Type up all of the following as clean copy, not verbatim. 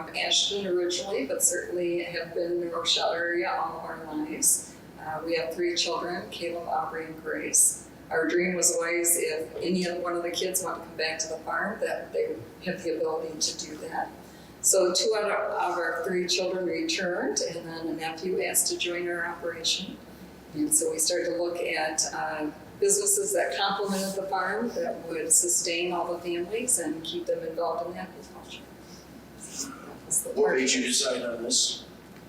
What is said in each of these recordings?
from Ashton originally, but certainly have been in the Rochelle area all of our lives. We have 3 children, Caleb, Aubrey, and Grace. Our dream was always if any one of the kids want to come back to the farm, that they would have the ability to do that. So 2 out of our 3 children returned, and then a nephew asked to join our operation. And so we started to look at businesses that complemented the farm, that would sustain all the families and keep them involved in agriculture. What made you decide on this?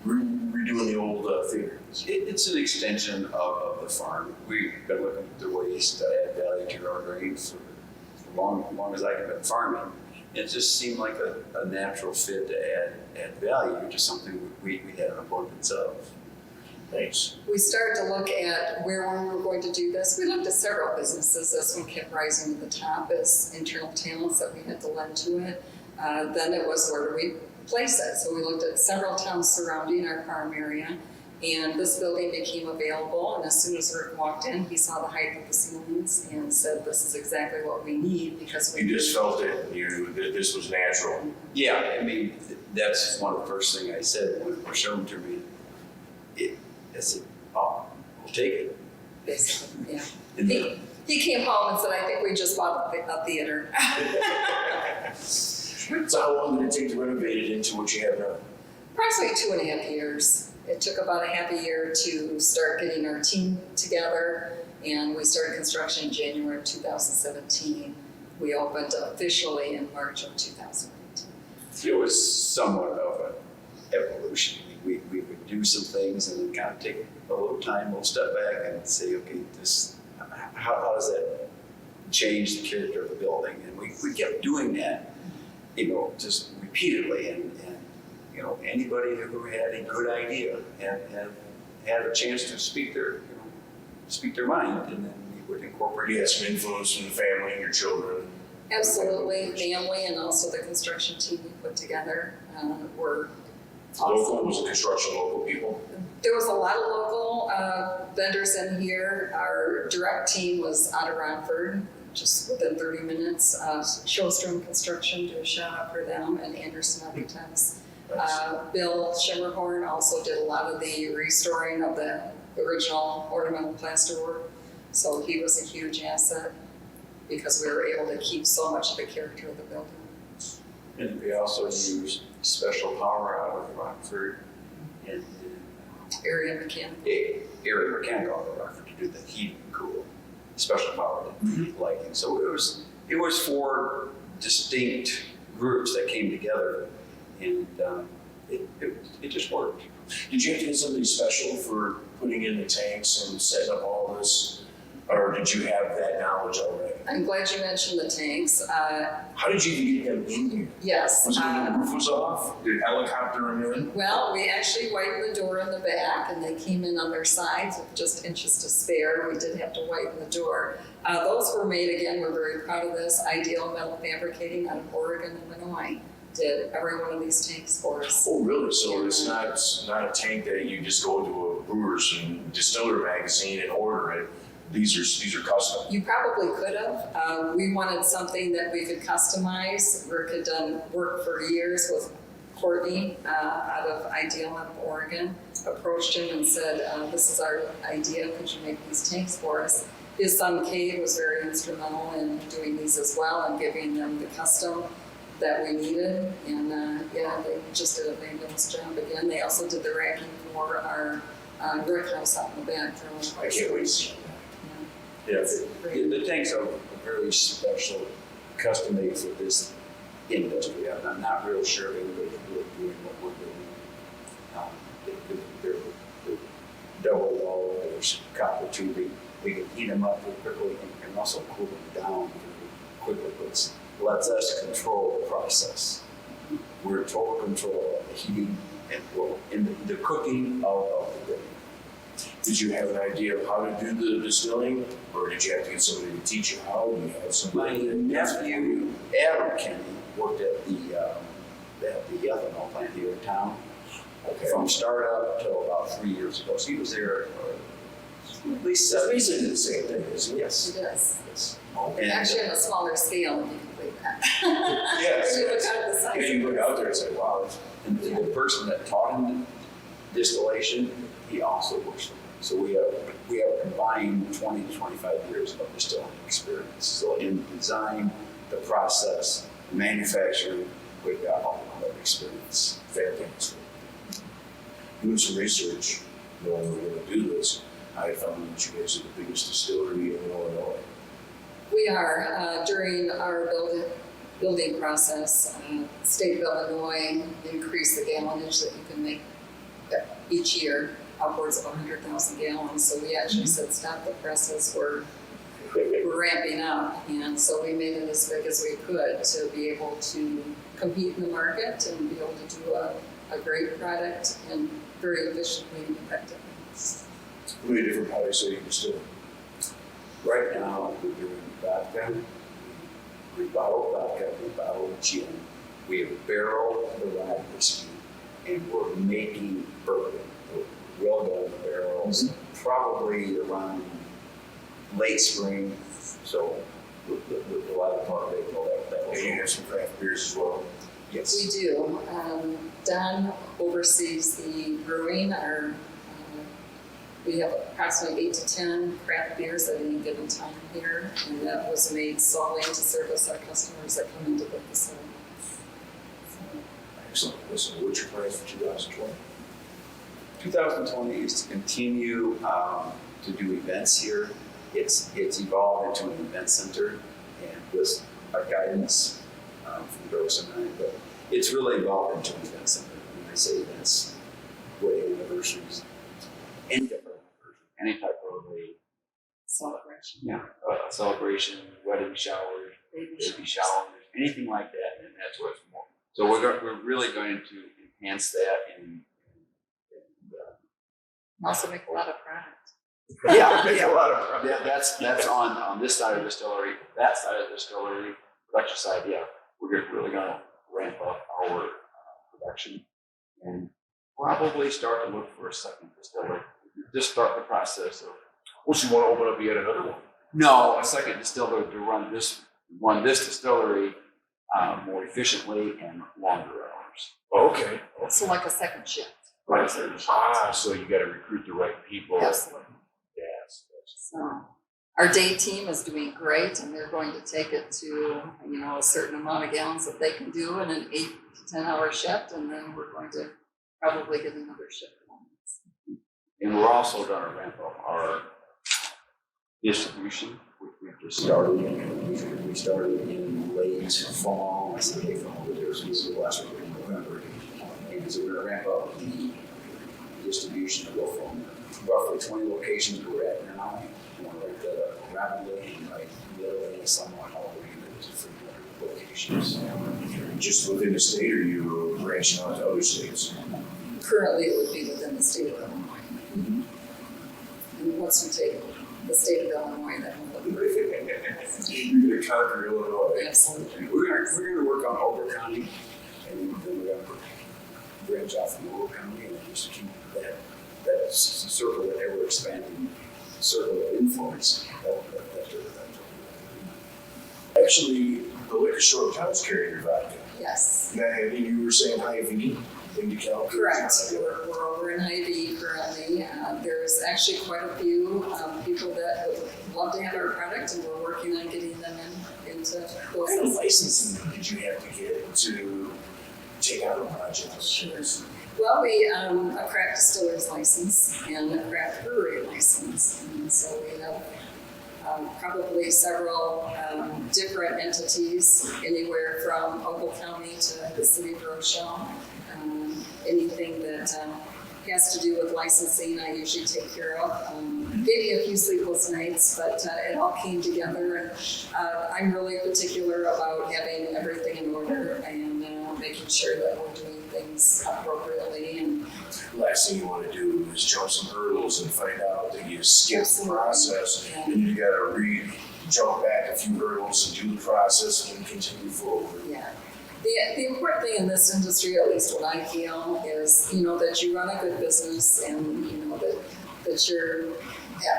Redoing the old theater? It's an extension of the farm. We've been looking at the ways to add value to our grain for as long as I've been farming. It just seemed like a natural fit to add value to something we had an abundance of. Thanks. We started to look at where we were going to do this. We looked at several businesses. This one kept rising to the top as internal talents that we had to lend to it. Then it was, where do we place it? So we looked at several towns surrounding our farm area, and this building became available. And as soon as Rick walked in, he saw the height of the ceilings and said, this is exactly what we need, because we You just felt it, that this was natural. Yeah, I mean, that's one of the first things I said when it was shown to me. I said, oh, we'll take it. Basically, yeah. And He came home and said, I think we just bought a theater. So how long did it take to renovate it into what you have now? Approximately 2.5 years. It took about a half a year to start getting our team together, and we started construction in January of 2017. We opened officially in March of 2018. it was somewhat of an evolution. We would do some things and then kind of take a little time, a little step back and say, okay, how does that change the character of the building? And we kept doing that, just repeatedly. And anybody who had a good idea and had a chance to speak their mind, and then we would incorporate. You had some influence from the family and your children. Absolutely, family and also the construction team we put together were Local, awesome. was the construction local people? There was a lot of local vendors in here. Our direct team was out of Rockford, just within 30 minutes. Showstrom Construction, do a shout out for them, and Anderson Architects. Bill Shimmerhorn also did a lot of the restoring of the original ornamental plaster work. So he was a huge asset because we were able to keep so much of the character of the building. And we also used special power out of Rockford and Area mechanical. area mechanical out of Rockford to do the heating and cool, special power lighting. So it was 4 distinct groups that came together, and it just worked. Did you have to get somebody special for putting in the tanks and setting up all this? Or did you have that knowledge already? I'm glad you mentioned the tanks. How did you even get them in here? Yes. Was it when the roof was off? Did helicopter them in? Well, we actually whitened the door in the back, and they came in on their sides with just inches to spare. We did have to whiten the door. Those were made, again, we're very proud of this, Ideal Metal Fabricating out of Oregon and Illinois. Did every one of these tanks for us. Oh, really? So it's not a tank that you just go to a brewer's and distiller magazine and order it. These are custom. You probably could have. We wanted something that we could customize. Rick had done work for years with Courtney out of Ideal out of Oregon. Approached him and said, this is our idea, could you make these tanks for us? His son Cade was very instrumental in doing these as well and giving them the custom that we needed. And they just did a fabulous job again. They also did the racking for our brick house out in the back. I can't wait to see that. Yeah, the tanks are very special, custom made for this industry. I'm not real sure if anybody's really doing what we're doing. They're double wall, there's copper tubing. We can heat them up very quickly and also cool them down very quickly, which lets us control the process. We're in total control of the heating and the cooking of the grain. Did you have an idea of how to do the distilling, or did you have to get somebody to teach you how? Do you have somebody? My nephew, Adam Kennay, worked at the ethanol plant here in town. Okay. From startup till about 3 years ago. So he was there at least 7 years. Basically the same thing, isn't it? Yes. It is. Yes. Okay. Actually on a smaller scale, if you can believe that. Yes. You look out the size Yeah, you look out there and say, wow, And the person that taught him distillation, he also works for me. So we have a combined 20 to 25 years of distilling experience. So in design, the process, manufacturing, we've got all of that experience. fantastic. Doing some research, knowing we were going to do this, I found that you guys are the biggest distillery in Illinois. We are, during our building process, state of Illinois increased the gallonage that you can make each year, upwards of 100,000 gallons. So we actually said, stop the presses, we're ramping up. And so we made it as big as we could to be able to compete in the market and be able to do a great product and very efficiently and effectively. How many different products are you distilling? Right now, we're doing vodka, we bottle vodka, we bottle gin, we have barrel variety whiskey, and we're making bourbon. We'll go in barrels probably around late spring, so the latter part of April, that will. And you have some craft beers as well? Yes. We do. Don oversees the brewing. We have approximately 8 to 10 craft beers at any given time here, and that was made solely to service our customers that come into the facility. Excellent. Listen, what's your plans for 2020? 2020 is to continue to do events here. It's evolved into an event center, and with our guidance from Gross and I, but it's really evolved into an event center. When I say events, wedding anniversaries, any type of anniversary, any type of Celebration. celebration, wedding showers, Baby baby showers, anything like that, and that's what's more. So we're really going to enhance that and Also make a lot of product. make a lot of that's on this side of the distillery. That side of the distillery, production side, we're really going to ramp up our production and probably start to look for a second distillery. Just start the process of. Well, so you want to open up yet another one? No, a second distillery to run this distillery more efficiently and longer hours. Okay. So like a second shift. Right. So you got to recruit the right people. Absolutely. Yes. So our day team is doing great, and they're going to take it to a certain amount of gallons that they can do in an 8 to 10 hour shift, and then we're going to probably get another shift. And we're also going to ramp up our distribution, which we just started. We started in late fall. I said late fall, but there's the last week in November. And so we're going to ramp up the distribution to go from roughly 20 locations we're at now. We want to ramp that up rapidly, and by middle of summer, I'll be in to 300 locations. Just within the state, or you branching out to other states? Currently, it would be within the state of Illinois. And once we take the state of Illinois, then we'll look. You're going to conquer Illinois. Absolutely. We're going to work on Ober County, and then we're going to branch off from Ober County and just keep that circle, that ever expanding circle of influence. Actually, the liquor store accounts carry your vodka. Yes. Now, you were saying Hy-Vee, big account. Correct. We're over in Hy-Vee currently. There's actually quite a few people that would love to have our product, and we're working on getting them into those. What kind of licensing did you have to get to take out a project? Sure. Well, we a craft distiller's license and a craft brewery license, and so we have probably several different entities, anywhere from Ogle County to the city of Rochelle. Anything that has to do with licensing, I usually take care of. Maybe a few sleepless nights, but it all came together, and I'm really particular about having everything in order and making sure that we're doing things appropriately. And Last thing you want to do is jump some hurdles and find out that you skipped the Absolutely. process, Yeah. and you got to jump back a few hurdles and do the process and continue forward. yeah. The important thing in this industry, at least what I feel, is that you run a good business, and that you're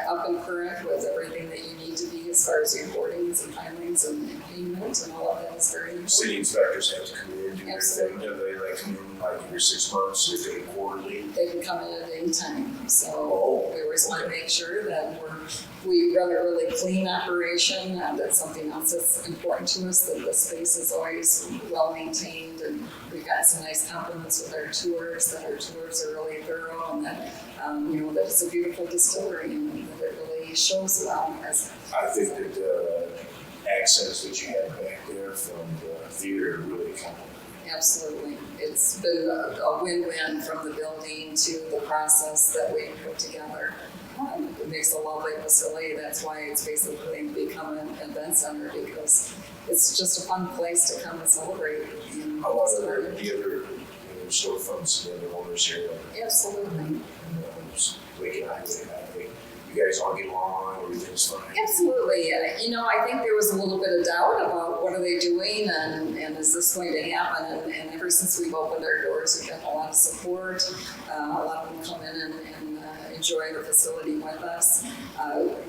up and current with everything that you need to be as far as reportings and filings and payment and all of that is very important. City inspectors have to come in and do their thing, Absolutely. do they like come in like every 6 months, they take quarterly? They can come in at any time, so Oh, we always want to okay. make sure that we run a really clean operation. That's something else that's important to us, that the space is always well maintained, and we've got some nice compliments with our tours, that our tours are really thorough, and that, that it's a beautiful distillery, and that it really shows well as. I think that the accents that you had back there from the theater really compliment. Absolutely. It's been a win-win from the building to the process that we put together. It makes a lovely facility. That's why it's basically become an event center, because it's just a fun place to come and celebrate. How about the other storefronts, the other owners here? Absolutely. Blake and I think you guys all get along, everything's fine. Absolutely. I think there was a little bit of doubt about what are they doing and is this going to happen? And ever since we've opened our doors, we've gotten a lot of support. A lot of them come in and enjoy the facility with us.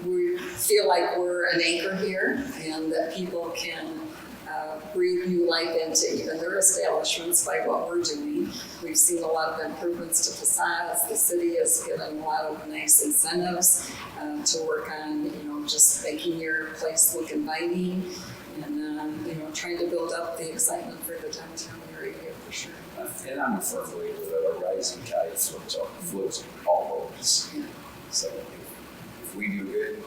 We feel like we're an anchor here, and that people can breathe new life into even their establishments by what we're doing. We've seen a lot of improvements to facades. The city has given a lot of nice incentives to work on, just making your place look inviting, and trying to build up the excitement for the downtown area for sure. And I'm a firm believer that a rising tide floats all boats. Yeah. So if we do good,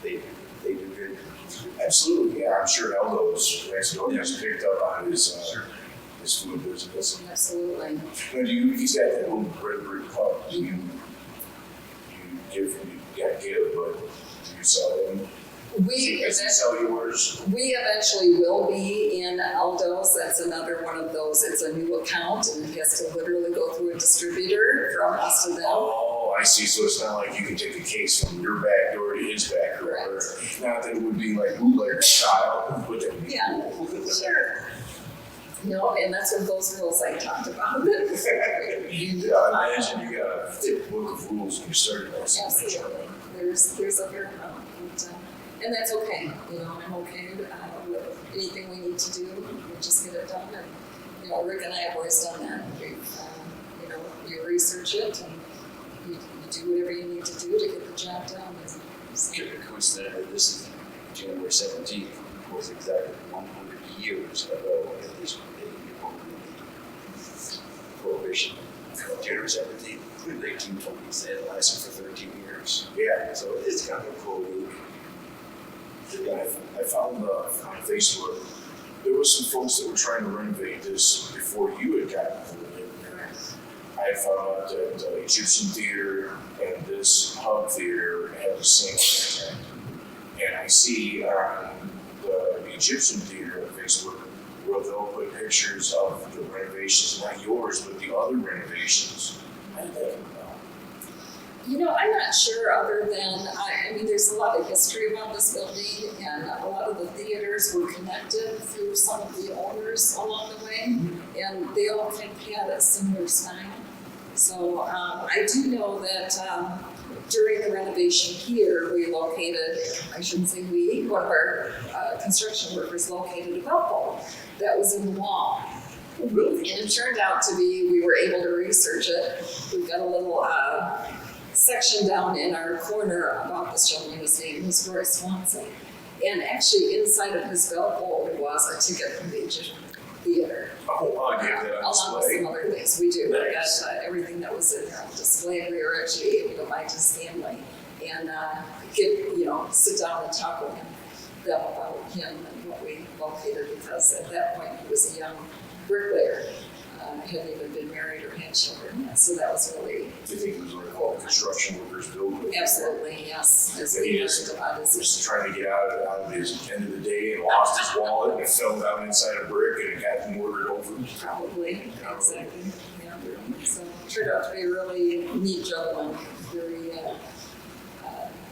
they do good. Absolutely, yeah, I'm sure Aldo's next door has picked up on his food business. Absolutely. Now, he's got that little red brick pub, you got give, but do you sell them? Does he sell yours? We eventually will be in Aldo's. That's another one of those. It's a new account, and it has to literally go through a distributor from us to them. Oh, I see. So it's not like you can take a case from your back door to his back door. Correct. Not that it would be like bootlegger style, but that would be Yeah, cool. sure. And that's what those rules I talked about. Yeah, I imagine you got a thick book of rules when you started that. Absolutely. There's a fair amount. And that's okay. I'm okay with anything we need to do. We just get it done. And, Rick and I have always done that. You research it and you do whatever you need to do to get the job done. Coincidentally, this is January 17th, was exactly 100 years ago at this prohibition. January 17th, 1820s, it lasted for 13 years. Yeah. So it's kind of a cool week. I found on Facebook, there was some folks that were trying to renovate this before you had gotten to it. I found out that the Egyptian Theater and this Hub Theater have the same content. And I see on the Egyptian Theater on Facebook where they'll put pictures of the renovations, not yours, but the other renovations. How did that come about? I'm not sure, other than, there's a lot of history about this building, and a lot of the theaters were connected through some of the owners along the way, and they all kind of had a similar style. So I do know that during the renovation here, we located, I shouldn't say we, one of our construction workers located a belt buckle that was in the wall. Really? And it turned out to be, we were able to research it. We've got a little section down in our corner about this gentleman. His name was Roy Swanson. And actually inside of his belt buckle was a ticket from the Egyptian Theater. Oh, I'll give that on Along with display. some other things. We do. Nice. We got everything that was in there on display. We were actually able to buy his family and sit down and talk with them about him and what we located, because at that point he was a young bricklayer. Hadn't even been married or had children yet. So that was really I think it was like all construction workers building. absolutely, yes. As And he we just learned about his was trying to get out of his end of the day and lost his wallet and it fell down inside a brick and it got mortared over. probably, exactly. Yeah. So it turned out to be a really neat gentleman, very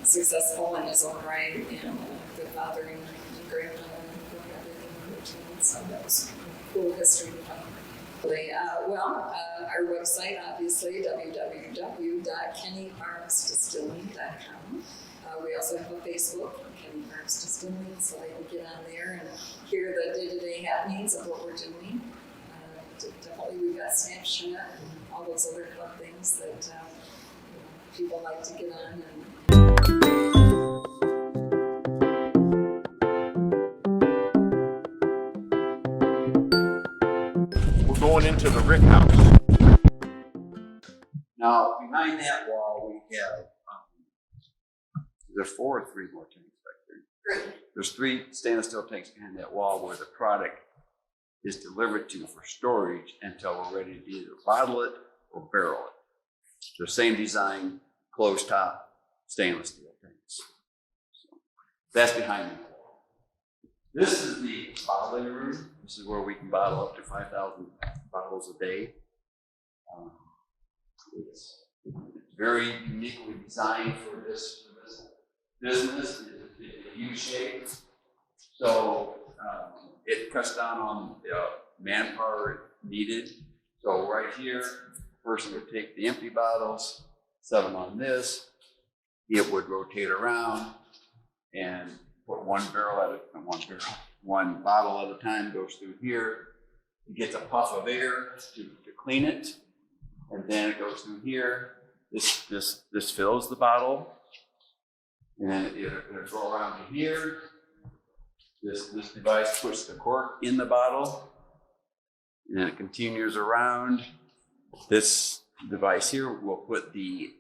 successful in his own right, and good father and grandfather and everything in between. So that was cool history to find. Our website, obviously, www.kennayfarmsdistilling.com. We also have a Facebook, Kennay Arts Distillery, so I can get on there and hear the day-to-day happenings of what we're doing. Definitely we've got Snapchat and all those other fun things that people like to get on. We're going into the Rick House. Now, behind that wall, we have, there's 4 or 3 more tanks back there. There's 3 stainless steel tanks behind that wall where the product is delivered to for storage until we're ready to either bottle it or barrel it. The same design, closed top, stainless steel tanks. So that's behind the wall. This is the bottling room. This is where we can bottle up to 5,000 bottles a day. It's very uniquely designed for this business. It's a U-shape. So it cuts down on the manpower needed. So right here, the person would take the empty bottles, set them on this. It would rotate around and put one bottle at a time goes through here. It gets a puff of air to clean it. And then it goes through here. This fills the bottle. And then it'll go around to here. This device puts the cork in the bottle. And then it continues around. This device here will put the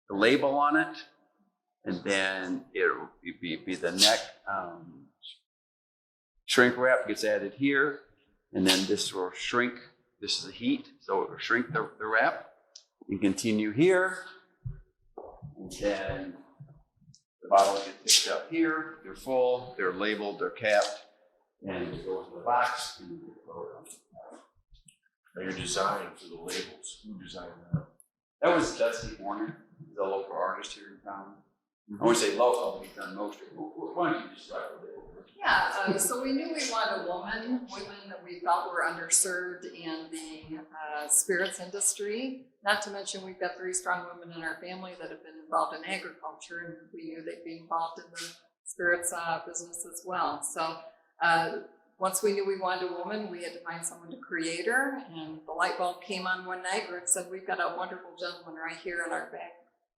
label on it. And then it'll be the neck shrink wrap gets added here. And then this will shrink. This is the heat, so it will shrink the wrap. You continue here, and then the bottle gets picked up here. They're full, they're labeled, they're capped, and it goes in the box. And you throw it on. Your design for the labels. Who designed that? That was Dusty Horner, the local artist here in town. I wouldn't say local, he's done most of it. Why don't you describe the label? Yeah, so we knew we wanted women that we felt were underserved in the spirits industry. Not to mention we've got 3 strong women in our family that have been involved in agriculture, and we knew they'd be involved in the spirits business as well. So once we knew we wanted a woman, we had to find someone to create her, and the light bulb came on one night. Rick said, we've got a wonderful gentleman right here in our back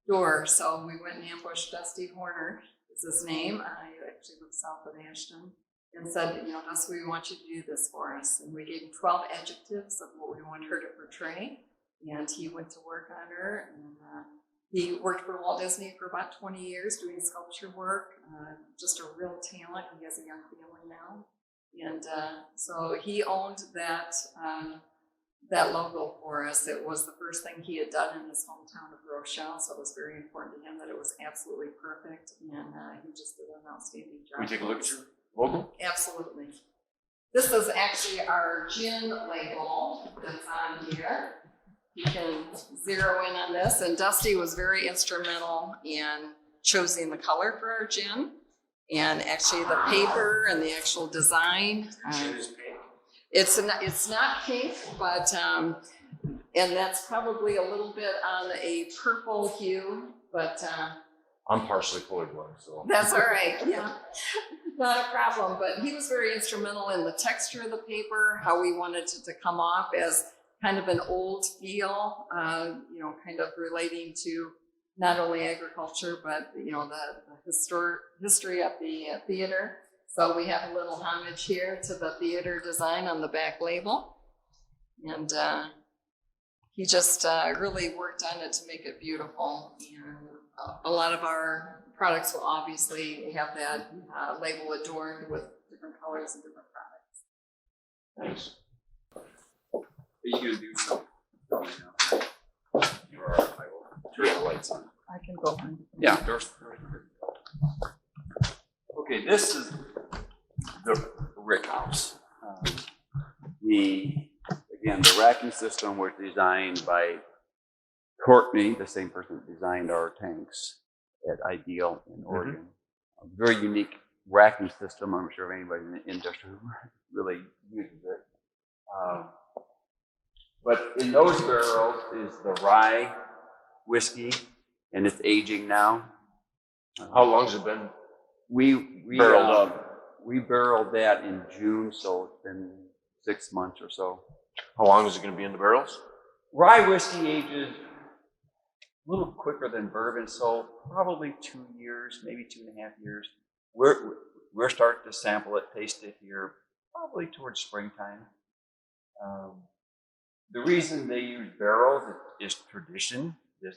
door. So we went and ambushed Dusty Horner. Is his name. I actually live south of Ashton, and said, Dusty, we want you to do this for us. And we gave him 12 adjectives of what we want her to portray. And he went to work on her. And he worked for Walt Disney for about 20 years doing sculpture work. Just a real talent. He has a young family now. And so he owned that logo for us. It was the first thing he had done in his hometown of Rochelle, so it was very important to him that it was absolutely perfect, and he just did an outstanding job. Can we take a look at your logo? Absolutely. This is actually our gin label that's on here. You can zero in on this, and Dusty was very instrumental in choosing the color for our gin, and actually the paper and the actual design. Gin is pink. It's not pink, but and that's probably a little bit on a purple hue, but I'm partially colorblind, so that's all right. Yeah, not a problem. But he was very instrumental in the texture of the paper, how we wanted it to come off as kind of an old feel, kind of relating to not only agriculture, but the history of the theater. So we have a little homage here to the theater design on the back label. And he just really worked on it to make it beautiful. And a lot of our products will obviously have that label adorned with different colors and different products. Thanks. You can do something. I will turn the lights on. I can go on. Yeah. Okay, this is the Rick House. The racking system was designed by Courtney, the same person that designed our tanks at Ideal in Oregon. A very unique racking system. I'm sure anybody in the industry really uses it. But in those barrels is the rye whiskey, and it's aging now. How long has it been We Barreled up. We barreled that in June, so it's been 6 months or so. How long is it going to be in the barrels? Rye whiskey ages a little quicker than bourbon, so probably 2 years, maybe 2.5 years. We're starting to sample it, taste it here, probably towards springtime. The reason they use barrels is tradition. This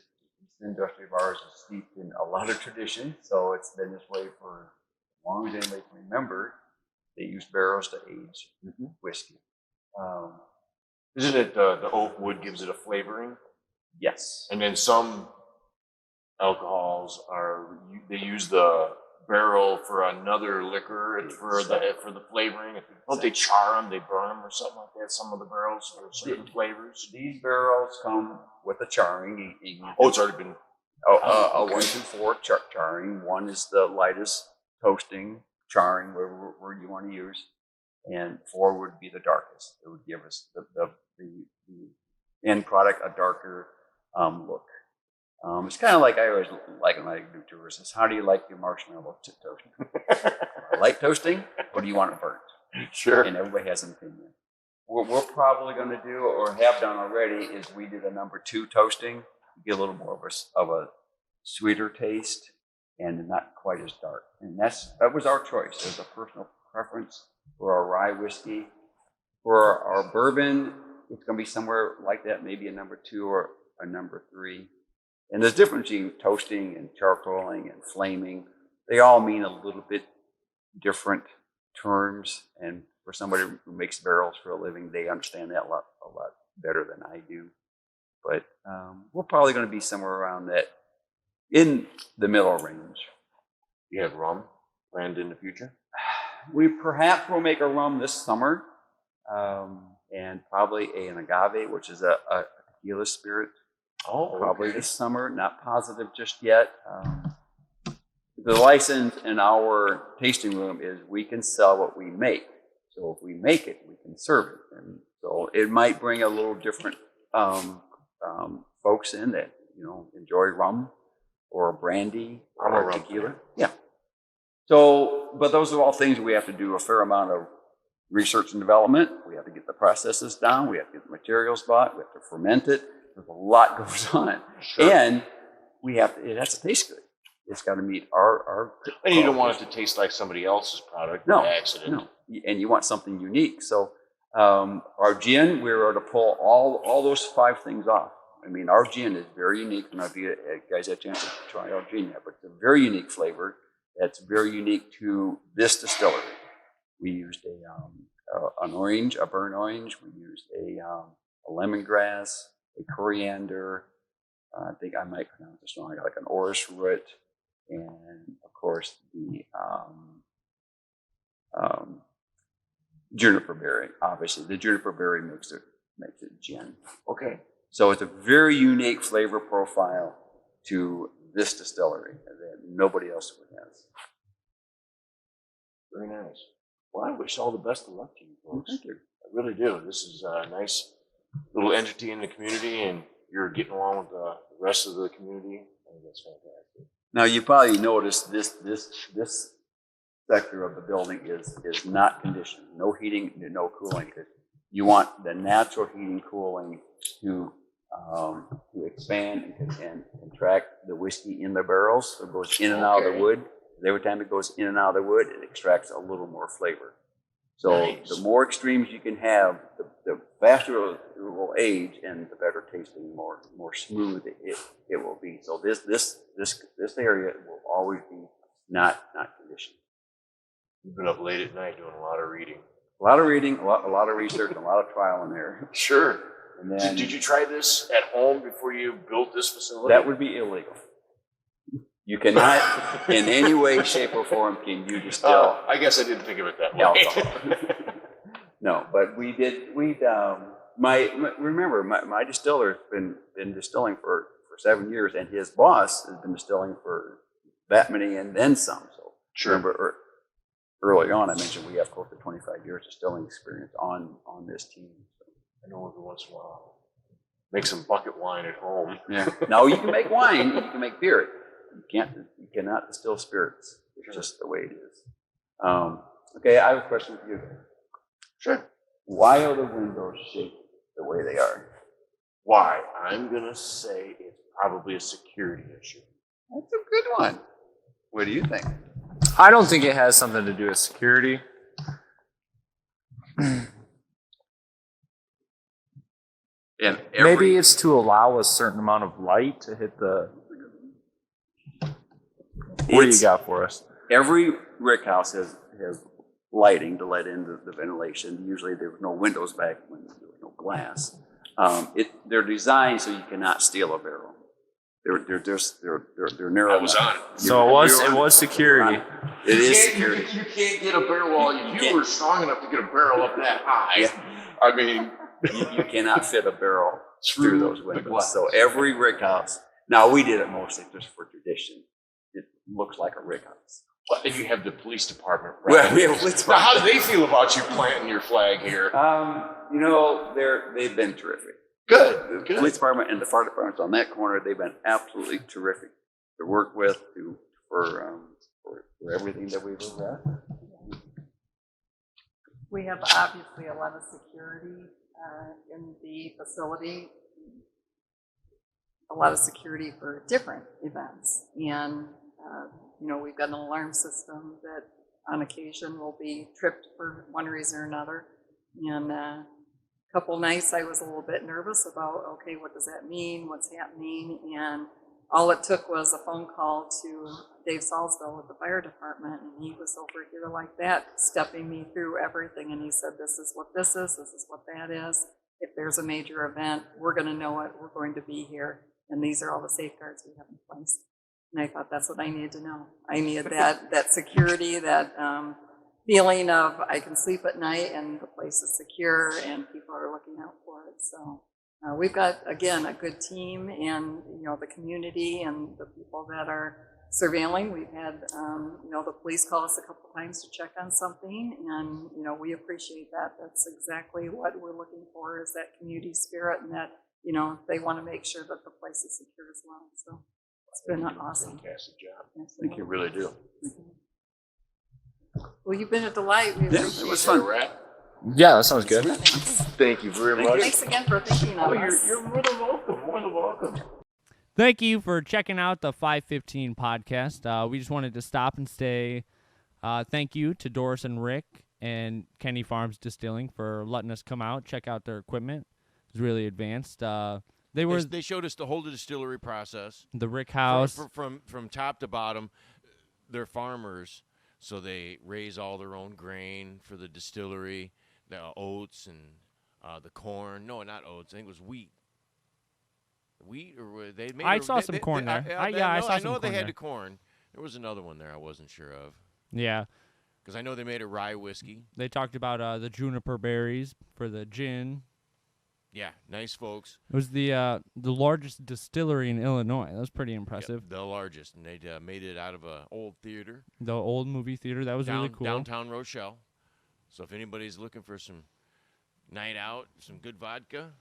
industry of ours is steeped in a lot of tradition, so it's been this way for as long as anybody can remember. They use barrels to age whiskey. Isn't it the oak wood gives it a flavoring? Yes. And then some alcohols they use the barrel for another liquor. It's for the flavoring. Don't they char them? They burn them or something like that. Some of the barrels for certain flavors. These barrels come with a charring. It's already been. A 1, 2, 4 charring. 1 is the lightest toasting charring, where you want to use, and 4 would be the darkest. It would give us the end product a darker look. It's kind of like I always like when I do tours. Is how do you like your marshmallow toasting? Light toasting, or do you want it burnt? Sure. And everybody has an opinion. What we're probably going to do, or have done already, is we did a number 2 toasting. Get a little more of a sweeter taste, and not quite as dark. And that was our choice. It was a personal preference for our rye whiskey. For our bourbon, it's going to be somewhere like that, maybe a number 2 or a number 3. And there's difference between toasting and charcoaling and flaming. They all mean a little bit different terms. And for somebody who makes barrels for a living, they understand that a lot better than I do. But we're probably going to be somewhere around that, in the middle range. You have rum planned in the future? We perhaps will make a rum this summer, and probably an agave, which is a tequila spirit. Probably this summer. Not positive just yet. The license in our tasting room is we can sell what we make. So if we make it, we can serve it. And so it might bring a little different folks in that enjoy rum or brandy or tequila. Yeah. So, but those are all things we have to do a fair amount of research and development. We have to get the processes down. We have to get the materials bought. We have to ferment it. There's a lot goes on. Sure. And it has to taste good. It's got to meet our and you don't want it to taste like somebody else's product by accident. No. And you want something unique. So our gin, we were able to pull all those 5 things off. I mean, our gin is very unique. I don't know if you guys had a chance to try our gin yet, but it's a very unique flavor that's very unique to this distillery. We used an orange, a burnt orange. We used a lemongrass, a coriander. I think I might pronounce this wrong. Like an orris root, and of course the juniper berry. Obviously, the juniper berry makes it gin. Okay. So it's a very unique flavor profile to this distillery that nobody else would have. Very nice. Well, I wish all the best of luck to you folks. Thank you. I really do. This is a nice little entity in the community, and you're getting along with the rest of the community. I think that's fantastic. Now, you probably noticed this sector of the building is not conditioned. No heating, no cooling. You want the natural heating, cooling to expand and contract the whiskey in the barrels. So it goes in and out of the wood. Every time it goes in and out of the wood, it extracts a little more flavor. So the more extremes you can have, the faster it will age, and the better tasting, more smooth it will be. So this area will always be not conditioned. You've been up late at night doing a lot of reading. A lot of reading, a lot of research, and a lot of trial in there. Sure. And then, did you try this at home before you built this facility? That would be illegal. You cannot, in any way, shape, or form, can you distill. I guess I didn't think of it that way. Alcohol. No, but we did. Remember, my distiller has been distilling for 7 years, and his boss has been distilling for that many and then some. So sure. Remember, early on, I mentioned we have close to 25 years distilling experience on this team. So. I know every once in a while, make some bucket wine at home. Yeah. No, you can make wine. You can make beer. You cannot distill spirits. It's just the way it is. Okay, I have a question for you. Sure. Why are the windows shaped the way they are? Why? I'm gonna say it's probably a security issue. That's a good one. What do you think? I don't think it has something to do with security. And Maybe it's to allow a certain amount of light to hit the. What do you got for us? Every rick house has lighting to let in the ventilation. Usually there were no windows back when there was no glass. They're designed so you cannot steal a barrel. They're narrow. I was on it. So it was security. It is security. You can't get a barrel wall. You were strong enough to get a barrel up that high. Yeah. I mean, You cannot fit a barrel through those the windows. glass. So every rick house. Now we did it mostly just for tradition. It looks like a rick house. and you have the police department. Well, we have police Now, how do department. they feel about you planting your flag here? They've been terrific. Good. The police department and the fire departments on that corner, they've been absolutely terrific to work with for everything that we've ever had. We have obviously a lot of security in the facility, a lot of security for different events. And, we've got an alarm system that on occasion will be tripped for one reason or another. And a couple nights I was a little bit nervous about, okay, what does that mean? What's happening? And all it took was a phone call to Dave Salzville at the fire department, and he was over here like that, stepping me through everything. And he said, this is what this is what that is. If there's a major event, we're going to know it. We're going to be here. And these are all the safeguards we have in place. And I thought that's what I needed to know. I needed that security, that feeling of I can sleep at night and the place is secure and people are looking out for it. So we've got, again, a good team and, the community and the people that are surveilling. We've had, the police call us a couple times to check on something, and, we appreciate that. That's exactly what we're looking for, is that community spirit, and that, they want to make sure that the place is secure as well. So it's been awesome. Fantastic job. Yes, I think you really do. well, you've been a delight. We Yeah, appreciate it was it. fun. Rat. Yeah, that sounds good. Thank you very much. Thanks again for thinking of us. You're more than welcome. More than welcome. Thank you for checking out the 515 podcast. We just wanted to stop and say thank you to Doris and Rick and Kennay Farms Distilling for letting us come out, check out their equipment. It was really advanced. They showed us the whole distillery process. The Rick House. From top to bottom. They're farmers, so they raise all their own grain for the distillery, the oats and the corn. No, not oats. I think it was wheat. Wheat, or they made. I saw some corn there. I saw I some know they corn had there. the corn. There was another one there I wasn't sure of, Yeah. because I know they made a rye whiskey. They talked about the juniper berries for the gin. Yeah, nice folks. It was the largest distillery in Illinois. That was pretty impressive. Yep, the largest, and they made it out of an old theater. The old movie theater. That was really cool. Downtown Rochelle. So if anybody's looking for some night out, some good vodka,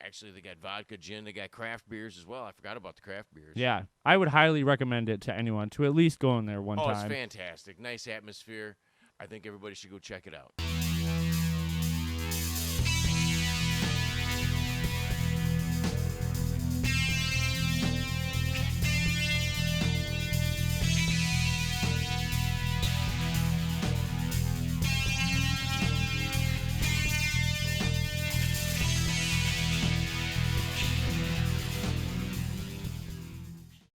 actually they got vodka, gin, they got craft beers as well. I forgot about the craft beers. Yeah, I would highly recommend it to anyone to at least go in there one Oh, time. it's fantastic. Nice atmosphere. I think everybody should go check it out.